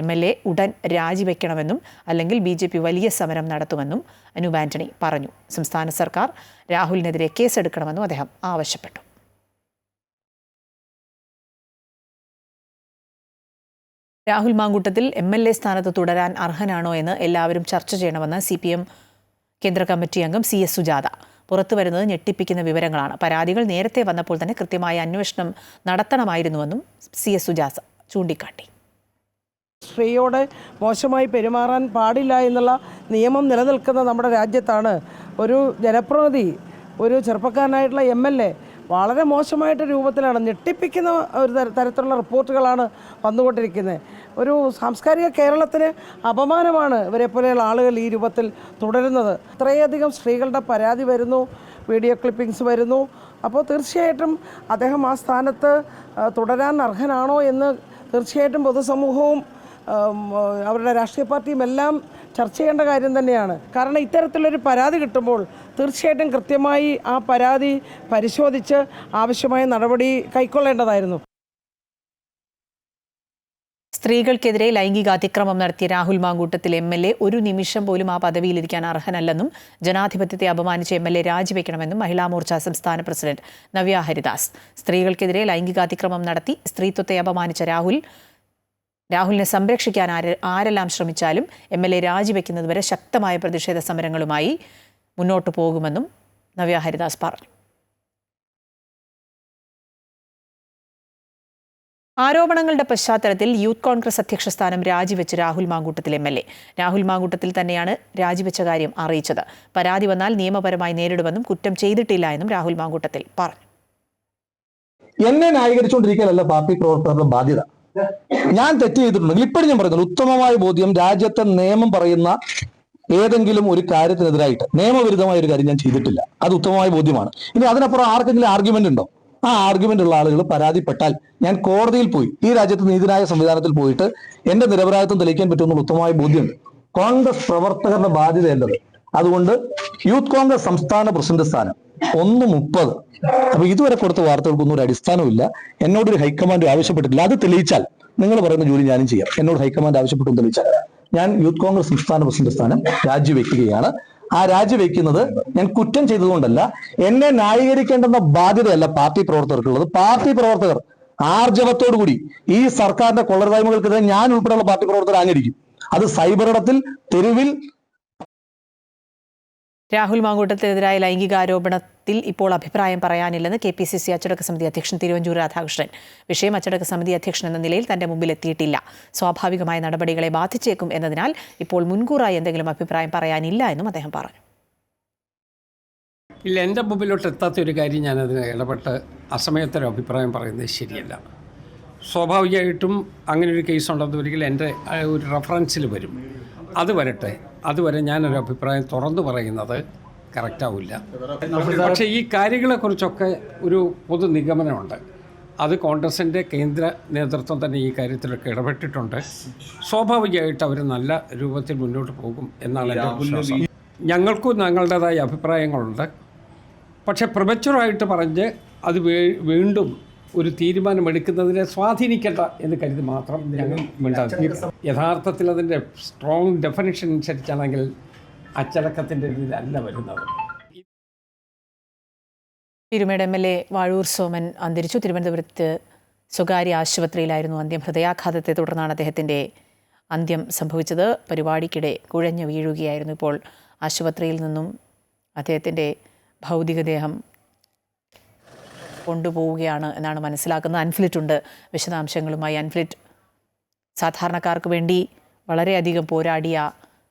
MLA ഉടൻ രാജിവെക്കണമെന്നും അല്ലെങ്കിൽ BJP വലിയ സമരം നടത്തുമെന്നും അനൂപ് ആന്റണി പറഞ്ഞു. സംസ്ഥാന സർക്കാർ രാഹുലിനെതിരെ കേസെടുക്കണമെന്നും അദ്ദേഹം ആവശ്യപ്പെട്ടു. രാഹുൽ മാങ്കൂട്ടത്തിൽ MLA സ്ഥാനത്ത് തുടരാൻ അർഹനാണോ എന്ന് എല്ലാവരും ചർച്ച ചെയ്യണമെന്ന് CPM കേന്ദ്ര കമ്മിറ്റി അംഗം CS സുജാത. പുറത്തുവരുന്നത് ഞെട്ടിപ്പിക്കുന്ന വിവരങ്ങളാണ്. പരാതികൾ നേരത്തെ വന്നപ്പോൾ തന്നെ കൃത്യമായ അന്വേഷണം നടത്തണമായിരുന്നുവെന്നും CS സുജാത ചൂണ്ടിക്കാട്ടി.
സ്ത്രീയോട് മോശമായി പെരുമാറാൻ പാടില്ല എന്നുള്ള നിയമം നിലനിൽക്കുന്ന നമ്മുടെ രാജ്യത്താണ് ഒരു ജനപ്രതിനിധി, ഒരു ചെറുപ്പക്കാരനായിട്ടുള്ള MLA വളരെ മോശമായിട്ട് രൂപത്തിലാണ്, ഞെട്ടിപ്പിക്കുന്ന ഒരു തരത്തിലുള്ള റിപ്പോർട്ടുകളാണ് വന്നുകൊണ്ടിരിക്കുന്നത്. ഒരു സാംസ്കാരിക കേരളത്തിന് അപമാനമാണ് ഇവരെ പോലെയുള്ള ആളുകൾ ഈ രൂപത്തിൽ തുടരുന്നത്. ഇത്രയധികം സ്ത്രീകളുടെ പരാതി വരുന്നു, വീഡിയോ ക്ലിപ്പിംഗ്സ് വരുന്നു. അപ്പോൾ തീർച്ചയായിട്ടും അദ്ദേഹം ആ സ്ഥാനത്ത് തുടരാൻ അർഹനാണോ എന്ന് തീർച്ചയായിട്ടും പൊതുസമൂഹവും അവരുടെ രാഷ്ട്രീയ പാർട്ടിയും എല്ലാം ചർച്ച ചെയ്യേണ്ട കാര്യം തന്നെയാണ്. കാരണം ഇത്തരത്തിലൊരു പരാതി കിട്ടുമ്പോൾ തീർച്ചയായിട്ടും കൃത്യമായി ആ പരാതി പരിശോധിച്ച് ആവശ്യമായ നടപടി കൈക്കൊള്ളേണ്ടതായിരുന്നു.
സ്ത്രീകൾക്കെതിരെ ലൈംഗിക അതിക്രമം നടത്തിയ രാഹുൽ മാങ്കൂട്ടത്തിൽ MLA ഒരു നിമിഷം പോലും ആ പദവിയിലിരിക്കാൻ അർഹനല്ലെന്നും ജനാധിപത്യത്തെ അപമാനിച്ച MLA രാജിവെക്കണമെന്നും മഹിളാ മോർച്ച സംസ്ഥാന പ്രസിഡന്റ് നവ്യ ഹരിദാസ്. സ്ത്രീകൾക്കെതിരെ ലൈംഗികാതിക്രമം നടത്തി സ്ത്രീത്വത്തെ അപമാനിച്ച രാഹുലിനെ സംരക്ഷിക്കാൻ ആരെല്ലാം ശ്രമിച്ചാലും MLA രാജിവെക്കുന്നതുവരെ ശക്തമായ പ്രതിഷേധ സമരങ്ങളുമായി മുന്നോട്ടു പോകുമെന്നും നവ്യ ഹരിദാസ് പറഞ്ഞു. ആരോപണങ്ങളുടെ പശ്ചാത്തലത്തിൽ യൂത്ത് കോൺഗ്രസ് അധ്യക്ഷ സ്ഥാനം രാജിവെച്ച് രാഹുൽ മാങ്കൂട്ടത്തിൽ MLA. രാഹുൽ മാങ്കൂട്ടത്തിൽ തന്നെയാണ് രാജിവെച്ച കാര്യം അറിയിച്ചത്. പരാതി വന്നാൽ നിയമപരമായി നേരിടുമെന്നും കുറ്റം ചെയ്തിട്ടില്ല എന്നും രാഹുൽ മാങ്കൂട്ടത്തിൽ പറഞ്ഞു.
എന്നെ ന്യായീകരിച്ചുകൊണ്ടിരിക്കലല്ല പാർട്ടി പ്രവർത്തകരുടെ ബാധ്യത. ഞാൻ തെറ്റ് ചെയ്തിട്ടുണ്ടെങ്കിൽ ഇപ്പോഴും ഞാൻ പറയുന്നത് ഉത്തമമായ ബോധ്യം, രാജ്യത്തെ നിയമം പറയുന്ന ഏതെങ്കിലും ഒരു കാര്യത്തിനെതിരായിട്ട് നിയമവിരുദ്ധമായ ഒരു കാര്യം ഞാൻ ചെയ്തിട്ടില്ല, അത് ഉത്തമമായ ബോധ്യമാണ്. ഇനി അതിനപ്പുറം ആർക്കെങ്കിലും ആർഗ്യുമെന്റ് ഉണ്ടോ? ആ ആർഗ്യുമെന്റ് ഉള്ള ആളുകൾ പരാതിപ്പെട്ടാൽ ഞാൻ കോടതിയിൽ പോയി, ഈ രാജ്യത്ത് നീതിന്യായ സംവിധാനത്തിൽ പോയിട്ട് എന്റെ നിരപരാധിത്വം തെളിയിക്കാൻ പറ്റുമെന്നുള്ള ഉത്തമമായ ബോധ്യമുണ്ട്. കോൺഗ്രസ് പ്രവർത്തകരുടെ ബാധ്യതയല്ലത്. അതുകൊണ്ട് യൂത്ത് കോൺഗ്രസ് സംസ്ഥാന പ്രസിഡന്റ് സ്ഥാനം 1:30. അപ്പൊ ഇതുവരെ കൊടുത്ത വാർത്തകൾക്കൊന്നും ഒരു അടിസ്ഥാനമില്ല. എന്നോടൊരു ഹൈക്കമാൻഡ് ആവശ്യപ്പെട്ടിട്ടില്ല. അത് തെളിയിച്ചാൽ നിങ്ങൾ പറയുന്ന ജോലി ഞാനും ചെയ്യാം. എന്നോട് ഹൈക്കമാൻഡ് ആവശ്യപ്പെട്ടു തെളിയിച്ചാൽ ഞാൻ യൂത്ത് കോൺഗ്രസ് സംസ്ഥാന പ്രസിഡന്റ് സ്ഥാനം രാജിവെക്കുകയാണ്. ആ രാജിവെക്കുന്നത് ഞാൻ കുറ്റം ചെയ്തതുകൊണ്ടല്ല, എന്നെ ന്യായീകരിക്കേണ്ടെന്ന ബാധ്യതയല്ല പാർട്ടി പ്രവർത്തകർക്കുള്ളത്. പാർട്ടി പ്രവർത്തകർ ആർജവത്തോടുകൂടി ഈ സർക്കാരിന്റെ കൊള്ളരുതായ്മകൾക്കെതിരെ ഞാൻ ഉൾപ്പെടെയുള്ള പാർട്ടി പ്രവർത്തകർ ആഞ്ഞടിക്കും. അത് സൈബറിടത്തിൽ, തെരുവിൽ.
രാഹുൽ മാങ്കൂട്ടത്തിനെതിരായ ലൈംഗികാരോപണത്തിൽ ഇപ്പോൾ അഭിപ്രായം പറയാനില്ലെന്ന് KPCC അച്ചടക്ക സമിതി അധ്യക്ഷൻ തിരുവഞ്ചൂർ രാധാകൃഷ്ണൻ. വിഷയം അച്ചടക്ക സമിതി അധ്യക്ഷൻ എന്ന നിലയിൽ തന്റെ മുമ്പിൽ എത്തിയിട്ടില്ല. സ്വാഭാവികമായ നടപടികളെ ബാധിച്ചേക്കും എന്നതിനാൽ ഇപ്പോൾ മുൻകൂറായി എന്തെങ്കിലും അഭിപ്രായം പറയാനില്ല എന്നും അദ്ദേഹം പറഞ്ഞു.
ഇല്ല, എൻ്റെ മുമ്പിലോട്ട് എത്താത്ത ഒരു കാര്യം ഞാനതിന് ഇടപെട്ട് അസമയത്തൊരു അഭിപ്രായം പറയുന്നത് ശരിയല്ല. സ്വാഭാവികമായിട്ടും അങ്ങനൊരു കേസ് ഉണ്ടെന്ന് ഒരിക്കലും എൻ്റെ ഒരു റെഫറൻസിൽ വരും. അത് വരട്ടെ, അതുവരെ ഞാനൊരു അഭിപ്രായം തുറന്നു പറയുന്നത് കറക്റ്റാവില്ല. പക്ഷേ ഈ കാര്യങ്ങളെക്കുറിച്ചൊക്കെ ഒരു പൊതു നിഗമനമുണ്ട്. അത് കോൺഗ്രസിൻ്റെ കേന്ദ്ര നേതൃത്വം തന്നെ ഈ കാര്യത്തിലൊക്കെ ഇടപെട്ടിട്ടുണ്ട്. സ്വാഭാവികമായിട്ട് അവർ നല്ല രൂപത്തിൽ മുന്നോട്ട് പോകും എന്നാണ് എൻ്റെ വിശ്വാസം. ഞങ്ങൾക്കും ഞങ്ങളുടേതായ അഭിപ്രായങ്ങളുണ്ട്. പക്ഷേ പ്രിമച്വറായിട്ട് പറഞ്ഞ് അത് വീണ്ടും ഒരു തീരുമാനമെടുക്കുന്നതിനെ സ്വാധീനിക്കേണ്ട എന്ന് കരുതി മാത്രം ഞങ്ങൾ മിണ്ടാതിരിക്കും. യഥാർത്ഥത്തിൽ അതിൻ്റെ സ്ട്രോങ് ഡെഫിനിഷൻ അനുസരിച്ചാണെങ്കിൽ അച്ചടക്കത്തിൻ്റെ ഇതിലല്ല വരുന്നത്.
പീരുമേട് MLA വാഴൂർ സോമൻ അന്തരിച്ചു. തിരുവനന്തപുരത്ത് സ്വകാര്യ ആശുപത്രിയിലായിരുന്നു അന്ത്യം. ഹൃദയാഘാതത്തെ തുടർന്നാണ് അദ്ദേഹത്തിൻ്റെ അന്ത്യം സംഭവിച്ചത്. പരിപാടിക്കിടെ കുഴഞ്ഞു വീഴുകയായിരുന്നു. ഇപ്പോൾ ആശുപത്രിയിൽ നിന്നും അദ്ദേഹത്തിൻ്റെ ഭൗതികദേഹം കൊണ്ടുപോവുകയാണ് എന്നാണ് മനസ്സിലാക്കുന്നത്. അൻഫ്ലിറ്റ് ഉണ്ട് വിശദാംശങ്ങളുമായി. അൻഫ്ലിറ്റ്, സാധാരണക്കാർക്ക് വേണ്ടി വളരെയധികം പോരാടിയ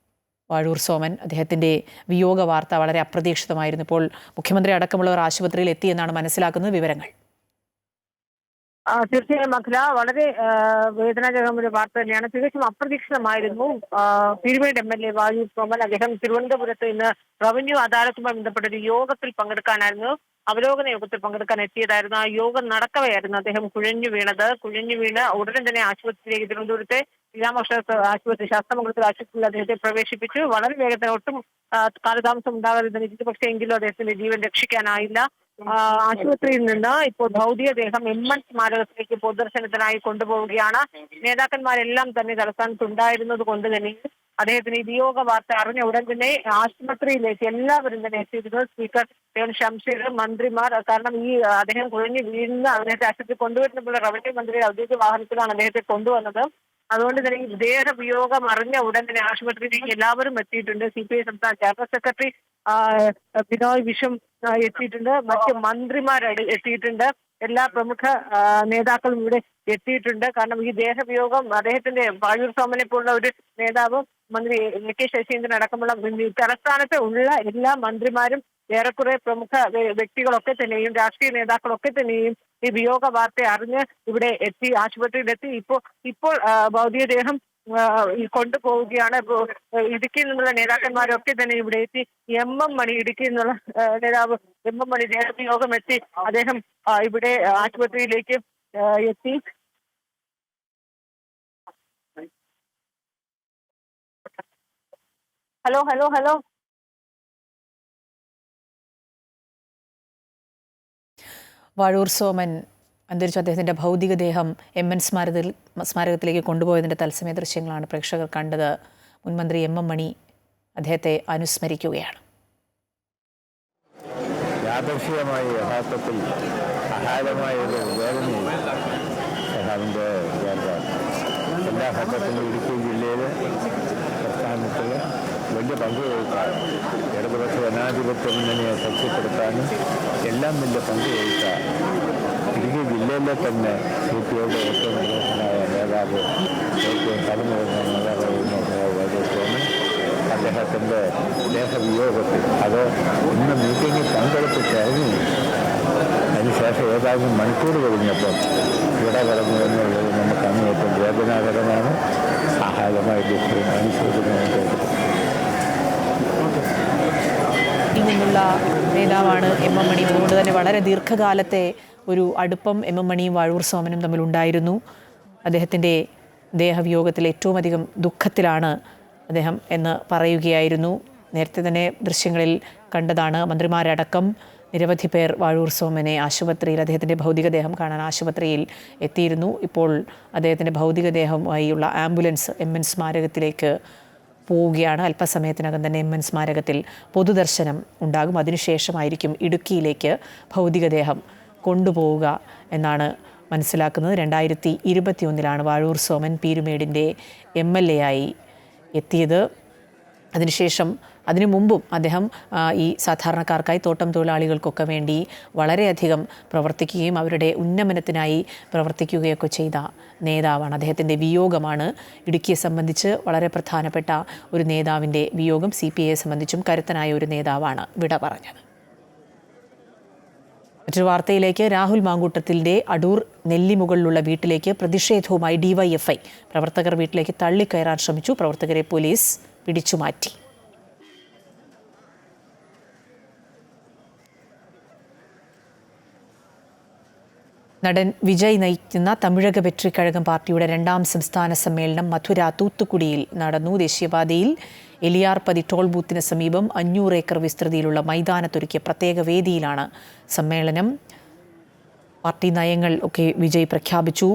വാഴൂർ സോമൻ. അദ്ദേഹത്തിൻ്റെ വിയോഗ വാർത്ത വളരെ അപ്രതീക്ഷിതമായിരുന്നു. ഇപ്പോൾ മുഖ്യമന്ത്രി അടക്കമുള്ളവർ ആശുപത്രിയിൽ എത്തിയെന്നാണ് മനസ്സിലാക്കുന്നത്. വിവരങ്ങൾ.
തീർച്ചയായും അഖില, വളരെ വേദനാജനകമായ വാർത്ത തന്നെയാണ്. തികച്ചും അപ്രതീക്ഷിതമായിരുന്നു. പീരുമേട് MLA വാഴൂർ സോമൻ അദ്ദേഹം തിരുവനന്തപുരത്ത് ഇന്ന് റവന്യൂ അദാലത്തുമായി ബന്ധപ്പെട്ട ഒരു യോഗത്തിൽ പങ്കെടുക്കാനായിരുന്നു, അവലോകന യോഗത്തിൽ പങ്കെടുക്കാൻ എത്തിയതായിരുന്നു. ആ യോഗം നടക്കവെയായിരുന്നു അദ്ദേഹം കുഴഞ്ഞു വീണ് ഉടനെ തന്നെ ആശുപത്രിയിലേക്ക്, തിരുവനന്തപുരത്തെ ആശുപത്രി, ശാസ്ത്രമംഗലത്തിൽ ആശുപത്രിയിൽ അദ്ദേഹത്തെ പ്രവേശിപ്പിച്ചു. വളരെ വേഗത്തിൽ, ഒട്ടും കാലതാമസം ഉണ്ടാകാതെ പക്ഷേ എങ്കിലും അദ്ദേഹത്തിന്റെ ജീവൻ രക്ഷിക്കാനായില്ല. ആശുപത്രിയിൽ നിന്ന് ഇപ്പോൾ ഭൗതികദേഹം MN സ്മാരകത്തിലേക്ക് പൊതുദർശനത്തിനായി കൊണ്ടുപോവുകയാണ്. നേതാക്കന്മാരെല്ലാം തന്നെ തലസ്ഥാനത്തുണ്ടായിരുന്നത് കൊണ്ട് തന്നെ അദ്ദേഹത്തിന് ഈ വിയോഗ വാർത്ത അറിഞ്ഞ ഉടൻ തന്നെ ആശുപത്രിയിലേക്ക് എല്ലാവരും തന്നെ എത്തിയിരുന്നു. സ്പീക്കർ ശംഷീർ, മന്ത്രിമാർ. കാരണം ഈ അദ്ദേഹം കുഴഞ്ഞു വീഴുന്ന അദ്ദേഹത്തെ ആശുപത്രി കൊണ്ടുവരുമ്പോൾ റവന്യൂ മന്ത്രിയുടെ ഔദ്യോഗിക വാഹനത്തിലാണ് അദ്ദേഹത്തെ കൊണ്ടുവന്നത്. അതുകൊണ്ട് തന്നെ ഈ ദേഹവിയോഗം അറിഞ്ഞ ഉടൻ തന്നെ ആശുപത്രിയിലേക്ക് എല്ലാവരും എത്തിയിട്ടുണ്ട്. CPI സംസ്ഥാന ജനറൽ സെക്രട്ടറി ബിനോയ് വിശ്വം എത്തിയിട്ടുണ്ട്, മറ്റ് മന്ത്രിമാർ എത്തിയിട്ടുണ്ട്, എല്ലാ പ്രമുഖ നേതാക്കളും ഇവിടെ എത്തിയിട്ടുണ്ട്. കാരണം ഈ ദേഹവിയോഗം അദ്ദേഹത്തിന്റെ വാഴൂർ സോമനെ പോലുള്ള ഒരു നേതാവ്, മന്ത്രി AK ശശീന്ദ്രൻ അടക്കമുള്ള തലസ്ഥാനത്ത് ഉള്ള എല്ലാ മന്ത്രിമാരും, ഏറെക്കുറെ പ്രമുഖ വ്യക്തികളൊക്കെ തന്നെയും രാഷ്ട്രീയ നേതാക്കളൊക്കെ തന്നെയും ഈ വിയോഗ വാർത്ത അറിഞ്ഞ് ഇവിടെ എത്തി, ആശുപത്രിയിലെത്തി. ഇപ്പോൾ ഭൗതികദേഹം കൊണ്ടുപോവുകയാണ്. ഇടുക്കിയിൽ നിന്നുള്ള നേതാക്കന്മാരൊക്കെ തന്നെ ഇവിടെ എത്തി. MM മണി, ഇടുക്കിയിൽ നിന്നുള്ള നേതാവ് MM മണി ദേഹവിയോഗം എത്തി, അദ്ദേഹം ഇവിടെ ആശുപത്രിയിലേക്ക് എത്തി. ഹലോ.
വാഴൂർ സോമൻ അന്തരിച്ച അദ്ദേഹത്തിൻ്റെ ഭൗതികദേഹം MN സ്മാരകത്തിലേക്ക് കൊണ്ടുപോയതിൻ്റെ തത്സമയ ദൃശ്യങ്ങളാണ് പ്രേക്ഷകർ കണ്ടത്. മുൻമന്ത്രി MM മണി അദ്ദേഹത്തെ അനുസ്മരിക്കുകയാണ്.
യാദൃശ്ചികമായി യഥാർത്ഥത്തിൽ അഹാരമായ ഒരു വേദനയും സഹാവിൻ്റെ എല്ലാ ഘട്ടത്തിലും ഇടുക്കി ജില്ലയിൽ പ്രസ്ഥാനത്തിൽ വലിയ പങ്ക് വഹിക്കാൻ, ഇടതുപക്ഷ ജനാധിപത്യ മുന്നണിയെ ശക്തിപ്പെടുത്താനും എല്ലാം വലിയ പങ്ക് വഹിക്കാൻ ഇടുക്കി ജില്ലയിലെ തന്നെ CPIയുടെ ഏറ്റവും പ്രധാനമായ നേതാവ്, ഏറ്റവും കടന്നുവരുന്ന നേതാവായിരുന്നു വാഴൂർ സോമൻ. അദ്ദേഹത്തിൻ്റെ ദേഹവിയോഗത്തിൽ അത് ഇന്ന് മീറ്റിങ്ങിൽ പങ്കെടുത്ത് കഴിഞ്ഞു. അതിനുശേഷം ഏതാനും മണിക്കൂർ കഴിഞ്ഞപ്പോൾ ഇവിടെ കടന്നു എന്നുള്ളത് നമുക്ക് അങ്ങേയറ്റം വേദനാകരമാണ്. സഹായമായ ദുഃഖവും അനുസരിക്കുന്നതിന്
നിന്നുള്ള നേതാവാണ് MM മണി. അതുകൊണ്ട് തന്നെ വളരെ ദീർഘകാലത്തെ ഒരു അടുപ്പം MM മണിയും വാഴൂർ സോമനും തമ്മിലുണ്ടായിരുന്നു. അദ്ദേഹത്തിൻ്റെ ദേഹവിയോഗത്തിൽ ഏറ്റവും അധികം ദുഃഖത്തിലാണ് അദ്ദേഹം എന്ന് പറയുകയായിരുന്നു. നേരത്തെ തന്നെ ദൃശ്യങ്ങളിൽ കണ്ടതാണ്. മന്ത്രിമാരടക്കം നിരവധി പേർ വാഴൂർ സോമനെ ആശുപത്രിയിൽ, അദ്ദേഹത്തിൻ്റെ ഭൗതികദേഹം കാണാൻ ആശുപത്രിയിൽ എത്തിയിരുന്നു. ഇപ്പോൾ അദ്ദേഹത്തിൻ്റെ ഭൗതികദേഹമായുള്ള ആംബുലൻസ് MN സ്മാരകത്തിലേക്ക് പോവുകയാണ്. അല്പസമയത്തിനകം തന്നെ MN സ്മാരകത്തിൽ പൊതുദർശനം ഉണ്ടാകും. അതിനുശേഷമായിരിക്കും ഇടുക്കിയിലേക്ക് ഭൗതികദേഹം കൊണ്ടുപോവുക എന്നാണ് മനസ്സിലാക്കുന്നത്. 2021 വാഴൂർ സോമൻ പീരുമേടിൻ്റെ MLA ആയി എത്തിയത്. അതിനു മുമ്പും അദ്ദേഹം ഈ സാധാരണക്കാർക്കായി, തോട്ടം തൊഴിലാളികൾക്കൊക്കെ വേണ്ടി വളരെയധികം പ്രവർത്തിക്കുകയും അവരുടെ ഉന്നമനത്തിനായി പ്രവർത്തിക്കുകയൊക്കെ ചെയ്ത നേതാവാണ്. അദ്ദേഹത്തിൻ്റെ വിയോഗമാണ് ഇടുക്കിയെ സംബന്ധിച്ച് വളരെ പ്രധാനപ്പെട്ട ഒരു നേതാവിൻ്റെ വിയോഗം. CPIയെ സംബന്ധിച്ചും കരുത്തനായ ഒരു നേതാവാണ് വിട പറഞ്ഞത്. മറ്റൊരു വാർത്തയിലേക്ക്. രാഹുൽ മാങ്കൂട്ടത്തിൻ്റെ അടൂർ നെല്ലിമുകളിലുള്ള വീട്ടിലേക്ക് പ്രതിഷേധവുമായി DYFI പ്രവർത്തകർ വീട്ടിലേക്ക് തള്ളിക്കയറാൻ ശ്രമിച്ചു. പ്രവർത്തകരെ പോലീസ് പിടിച്ചുമാറ്റി. നടൻ വിജയ് നയിക്കുന്ന തമിഴക വെട്രിക്കഴകം പാർട്ടിയുടെ 2ാം സംസ്ഥാന സമ്മേളനം മധുര തൂത്തുക്കുടിയിൽ നടന്നു. ദേശീയപാതയിൽ എലിയാർപതി ടോൾ ബൂത്തിന് സമീപം 500 ഏക്കർ വിസ്തൃതിയിലുള്ള മൈതാനത്തൊരുക്കിയ പ്രത്യേക വേദിയിലാണ് സമ്മേളനം. പാർട്ടി നയങ്ങൾ ഒക്കെ വിജയ് പ്രഖ്യാപിച്ചു.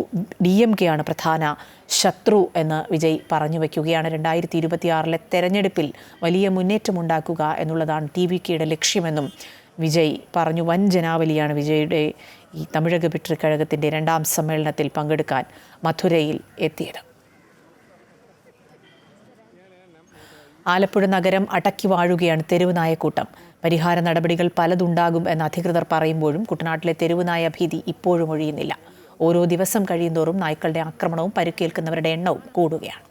DMK ആണ് പ്രധാന ശത്രു എന്ന് വിജയ് പറഞ്ഞു വയ്ക്കുകയാണ്. 2026 തെരഞ്ഞെടുപ്പിൽ വലിയ മുന്നേറ്റമുണ്ടാക്കുക എന്നുള്ളതാണ് TVKയുടെ ലക്ഷ്യമെന്നും വിജയ് പറഞ്ഞു. വൻ ജനാവലിയാണ് വിജയുടെ ഈ തമിഴക വെട്രിക്കഴകത്തിൻ്റെ 2ാം സമ്മേളനത്തിൽ പങ്കെടുക്കാൻ മധുരയിൽ എത്തിയത്. ആലപ്പുഴ നഗരം അടക്കി വാഴുകയാണ് തെരുവ് നായക്കൂട്ടം. പരിഹാര നടപടികൾ പലതുണ്ടാകും എന്ന് അധികൃതർ പറയുമ്പോഴും കുട്ടനാട്ടിലെ തെരുവ് നായ ഭീതി ഇപ്പോഴും ഒഴിയുന്നില്ല. ഓരോ ദിവസം കഴിയുന്തോറും നായ്ക്കളുടെ ആക്രമണവും പരിക്കേൽക്കുന്നവരുടെ എണ്ണവും കൂടുകയാണ്.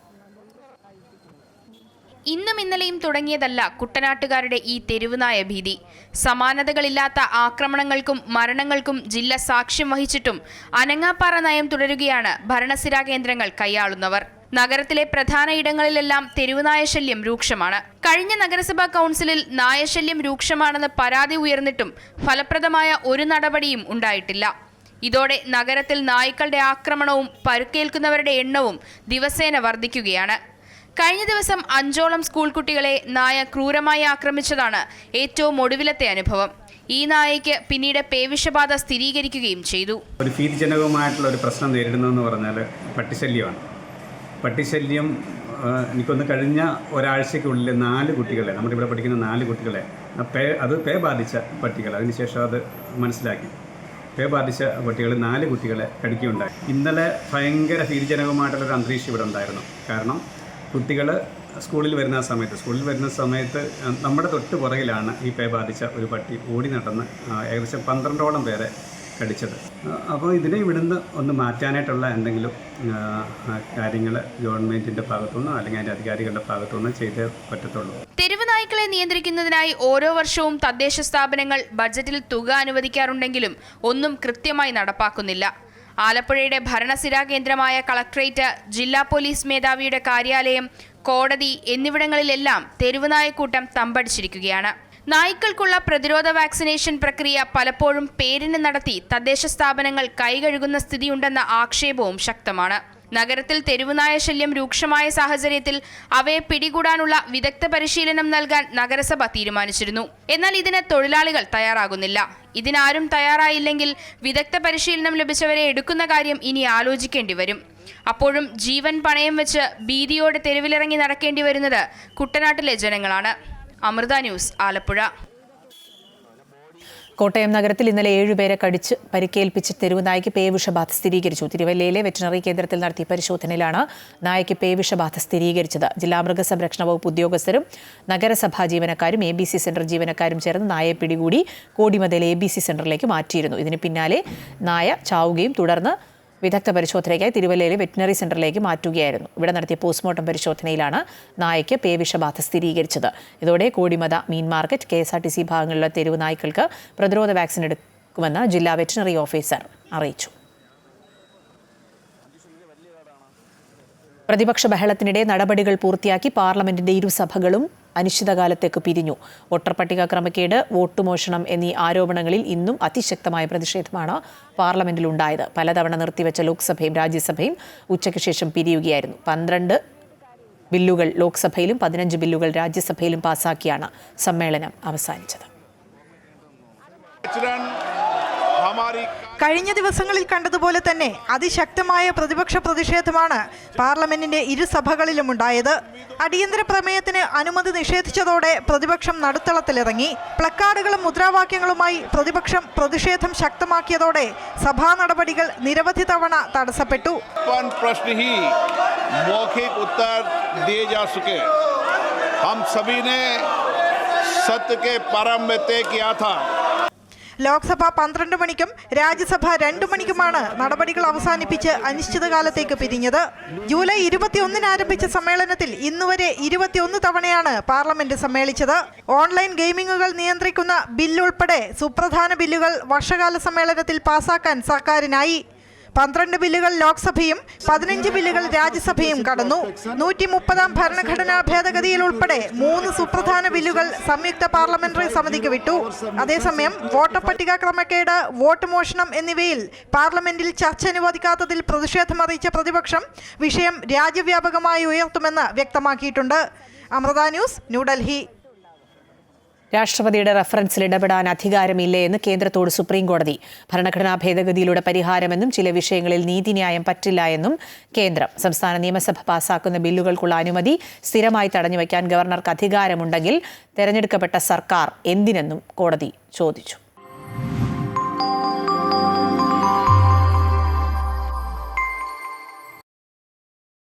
ഇന്നും ഇന്നലെയും തുടങ്ങിയതല്ല കുട്ടനാട്ടുകാരുടെ ഈ തെരുവുനായ ഭീതി. സമാനതകളില്ലാത്ത ആക്രമണങ്ങൾക്കും മരണങ്ങൾക്കും ജില്ല സാക്ഷ്യം വഹിച്ചിട്ടും അനങ്ങാപ്പാറ നയം തുടരുകയാണ് ഭരണസിരാ കേന്ദ്രങ്ങൾ കൈയാളുന്നവർ. നഗരത്തിലെ പ്രധാന ഇടങ്ങളിലെല്ലാം തെരുവുനായ ശല്യം രൂക്ഷമാണ്. കഴിഞ്ഞ നഗരസഭാ കൗൺസിലിൽ നായശല്യം രൂക്ഷമാണെന്ന് പരാതി ഉയർന്നിട്ടും ഫലപ്രദമായ ഒരു നടപടിയും ഉണ്ടായിട്ടില്ല. ഇതോടെ നഗരത്തിൽ നായ്ക്കളുടെ ആക്രമണവും പരുക്കേൽക്കുന്നവരുടെ എണ്ണവും ദിവസേന വർദ്ധിക്കുകയാണ്. കഴിഞ്ഞ ദിവസം 5ഓളം സ്കൂൾ കുട്ടികളെ നായ ക്രൂരമായി ആക്രമിച്ചതാണ് ഏറ്റവും ഒടുവിലത്തെ അനുഭവം. ഈ നായയ്ക്ക് പിന്നീട് പേവിഷബാധ സ്ഥിരീകരിക്കുകയും ചെയ്തു.
ഒരു ഭീതിജനകമായിട്ടുള്ള ഒരു പ്രശ്നം നേരിടുന്നതെന്ന് പറഞ്ഞാൽ പട്ടിശല്യമാണ്. പട്ടിശല്യം എനിക്കൊന്ന് കഴിഞ്ഞ ഒരാഴ്ചയ്ക്കുള്ളിൽ 4 കുട്ടികളെ, നമ്മുടെ ഇവിടെ പഠിക്കുന്ന 4 കുട്ടികളെ, അത് പേ ബാധിച്ച പട്ടികൾ, അതിനുശേഷം അത് മനസ്സിലാക്കി പേ ബാധിച്ച പട്ടികൾ 4 കുട്ടികളെ കടിക്കുകയുണ്ടായി. ഇന്നലെ ഭയങ്കര ഭീതിജനകമായിട്ടുള്ളൊരു അന്തരീക്ഷം ഇവിടെ ഉണ്ടായിരുന്നു. കാരണം കുട്ടികൾ സ്കൂളിൽ വരുന്ന സമയത്ത് നമ്മുടെ തൊട്ട് പുറകിലാണ് ഈ പേ ബാധിച്ച ഒരു പട്ടി ഓടി നടന്ന് ഏകദേശം 12ഓളം പേരെ കടിച്ചത്. അപ്പോൾ ഇതിനെ ഇവിടുന്ന് ഒന്ന് മാറ്റാനായിട്ടുള്ള എന്തെങ്കിലും കാര്യങ്ങൾ ഗവൺമെൻറ്റിൻ്റെ ഭാഗത്തുനിന്നോ അല്ലെങ്കിൽ അതിൻ്റെ അധികാരികളുടെ ഭാഗത്തുനിന്നോ ചെയ്തേ പറ്റത്തുള്ളൂ.
തെരുവ് നായ്ക്കളെ നിയന്ത്രിക്കുന്നതിനായി ഓരോ വർഷവും തദ്ദേശ സ്ഥാപനങ്ങൾ ബജറ്റിൽ തുക അനുവദിക്കാറുണ്ടെങ്കിലും ഒന്നും കൃത്യമായി നടപ്പാക്കുന്നില്ല. ആലപ്പുഴയുടെ ഭരണസിരാ കേന്ദ്രമായ കളക്ട്രേറ്റ്, ജില്ലാ പോലീസ് മേധാവിയുടെ കാര്യാലയം, കോടതി എന്നിവിടങ്ങളിലെല്ലാം തെരുവുനായക്കൂട്ടം തമ്പടിച്ചിരിക്കുകയാണ്. നായ്ക്കൾക്കുള്ള പ്രതിരോധ വാക്സിനേഷൻ പ്രക്രിയ പലപ്പോഴും പേരിന് നടത്തി തദ്ദേശ സ്ഥാപനങ്ങൾ കൈകഴുകുന്ന സ്ഥിതിയുണ്ടെന്ന ആക്ഷേപവും ശക്തമാണ്. നഗരത്തിൽ തെരുവുനായ ശല്യം രൂക്ഷമായ സാഹചര്യത്തിൽ അവയെ പിടികൂടാനുള്ള വിദഗ്ധ പരിശീലനം നൽകാൻ നഗരസഭ തീരുമാനിച്ചിരുന്നു. എന്നാൽ ഇതിന് തൊഴിലാളികൾ തയ്യാറാകുന്നില്ല. ഇതിനാരും തയ്യാറായില്ലെങ്കിൽ വിദഗ്ധ പരിശീലനം ലഭിച്ചവരെ എടുക്കുന്ന കാര്യം ഇനി ആലോചിക്കേണ്ടി വരും. അപ്പോഴും ജീവൻ പണയം വെച്ച് ഭീതിയോടെ തെരുവിലിറങ്ങി നടക്കേണ്ടി വരുന്നത് കുട്ടനാട്ടിലെ ജനങ്ങളാണ്. അമൃത ന്യൂസ്, ആലപ്പുഴ.
കോട്ടയം നഗരത്തിൽ ഇന്നലെ 7 പേരെ കടിച്ച് പരിക്കേൽപ്പിച്ച് തെരുവുനായ്ക്ക് പേവിഷബാധ സ്ഥിരീകരിച്ചു. തിരുവല്ലയിലെ വെറ്റിനറി കേന്ദ്രത്തിൽ നടത്തിയ പരിശോധനയിലാണ് നായയ്ക്ക് പേവിഷബാധ സ്ഥിരീകരിച്ചത്. ജില്ലാ മൃഗസംരക്ഷണ വകുപ്പ് ഉദ്യോഗസ്ഥരും നഗരസഭാ ജീവനക്കാരും ABC സെന്റർ ജീവനക്കാരും ചേർന്ന് നായയെ പിടികൂടി കോടിമതയിലെ ABC സെന്ററിലേക്ക് മാറ്റിയിരുന്നു. ഇതിന് പിന്നാലെ നായ ചാവുകയും തുടർന്ന് വിദഗ്ധ പരിശോധനയ്ക്കായി തിരുവല്ലയിലെ വെറ്റിനറി സെന്ററിലേക്ക് മാറ്റുകയായിരുന്നു. ഇവിടെ നടത്തിയ പോസ്റ്റ്മോർട്ടം പരിശോധനയിലാണ് നായയ്ക്ക് പേവിഷബാധ സ്ഥിരീകരിച്ചത്. ഇതോടെ കോടിമത, മീൻ മാർക്കറ്റ്, KSRTC ഭാഗങ്ങളിലെ തെരുവ് നായ്ക്കൾക്ക് പ്രതിരോധ വാക്സിൻ എടുക്കുമെന്ന് ജില്ലാ വെറ്റിനറി ഓഫീസർ അറിയിച്ചു. പ്രതിപക്ഷ ബഹളത്തിനിടെ നടപടികൾ പൂർത്തിയാക്കി പാർലമെന്റിന്റെ ഇരുസഭകളും അനിശ്ചിതകാലത്തേക്ക് പിരിഞ്ഞു. വോട്ടർ പട്ടിക ക്രമക്കേട്, വോട്ട് മോഷണം എന്നീ ആരോപണങ്ങളിൽ ഇന്നും അതിശക്തമായ പ്രതിഷേധമാണ് പാർലമെന്റിലുണ്ടായത്. പലതവണ നിർത്തിവെച്ച ലോക്സഭയും രാജ്യസഭയും ഉച്ചയ്ക്ക് ശേഷം പിരിയുകയായിരുന്നു. 12 ബില്ലുകൾ ലോക്സഭയിലും 15 ബില്ലുകൾ രാജ്യസഭയിലും പാസാക്കിയാണ് സമ്മേളനം അവസാനിച്ചത്.
കഴിഞ്ഞ ദിവസങ്ങളിൽ കണ്ടതുപോലെ തന്നെ അതിശക്തമായ പ്രതിപക്ഷ പ്രതിഷേധമാണ് പാർലമെന്റിന്റെ ഇരുസഭകളിലും ഉണ്ടായത്. അടിയന്തര പ്രമേയത്തിന് അനുമതി നിഷേധിച്ചതോടെ പ്രതിപക്ഷം നടുത്തളത്തിലിറങ്ങി. പ്ലക്കാർഡുകളും മുദ്രാവാക്യങ്ങളുമായി പ്രതിപക്ഷം പ്രതിഷേധം ശക്തമാക്കിയതോടെ സഭാ നടപടികൾ നിരവധി തവണ തടസ്സപ്പെട്ടു. ലോക്സഭ 12 മണിക്കും രാജ്യസഭ 2 മണിക്കുമാണ് നടപടികൾ അവസാനിപ്പിച്ച് അനിശ്ചിതകാലത്തേക്ക് പിരിഞ്ഞത്. ജൂലൈ 21-ന് ആരംഭിച്ച സമ്മേളനത്തിൽ ഇന്നുവരെ 21 തവണയാണ് പാർലമെന്റ് സമ്മേളിച്ചത്. ഓൺലൈൻ ഗെയിമിംഗുകൾ നിയന്ത്രിക്കുന്ന ബില്ലുൾപ്പെടെ സുപ്രധാന ബില്ലുകൾ വർഷകാല സമ്മേളനത്തിൽ പാസാക്കാൻ സർക്കാരിനായി. 12 ബില്ലുകൾ ലോക്സഭയും 15 ബില്ലുകൾ രാജ്യസഭയും കടന്നു. 130-ാം ഭരണഘടനാ ഭേദഗതിയിൽ ഉൾപ്പെടെ 3 സുപ്രധാന ബില്ലുകൾ സംയുക്ത പാർലമെന്ററി സമിതിക്ക് വിട്ടു. അതേസമയം വോട്ടർ പട്ടിക ക്രമക്കേട്, വോട്ട് മോഷണം എന്നിവയിൽ പാർലമെന്റിൽ ചർച്ച അനുവദിക്കാത്തതിൽ പ്രതിഷേധമറിയിച്ച പ്രതിപക്ഷം വിഷയം രാജ്യവ്യാപകമായി ഉയർത്തുമെന്ന് വ്യക്തമാക്കിയിട്ടുണ്ട്. അമൃത ന്യൂസ്, ന്യൂഡൽഹി.
രാഷ്ട്രപതിയുടെ റഫറൻസിൽ ഇടപെടാൻ അധികാരമില്ലേ എന്ന് കേന്ദ്രത്തോട് സുപ്രീംകോടതി. ഭരണഘടനാ ഭേദഗതിയിലൂടെ പരിഹാരമെന്നും ചില വിഷയങ്ങളിൽ നീതിന്യായം പറ്റില്ല എന്നും കേന്ദ്രം. സംസ്ഥാന നിയമസഭ പാസാക്കുന്ന ബില്ലുകൾക്കുള്ള അനുമതി സ്ഥിരമായി തടഞ്ഞുവയ്ക്കാൻ ഗവർണർക്ക് അധികാരമുണ്ടെങ്കിൽ തെരഞ്ഞെടുക്കപ്പെട്ട സർക്കാർ എന്തിനെന്നും കോടതി ചോദിച്ചു.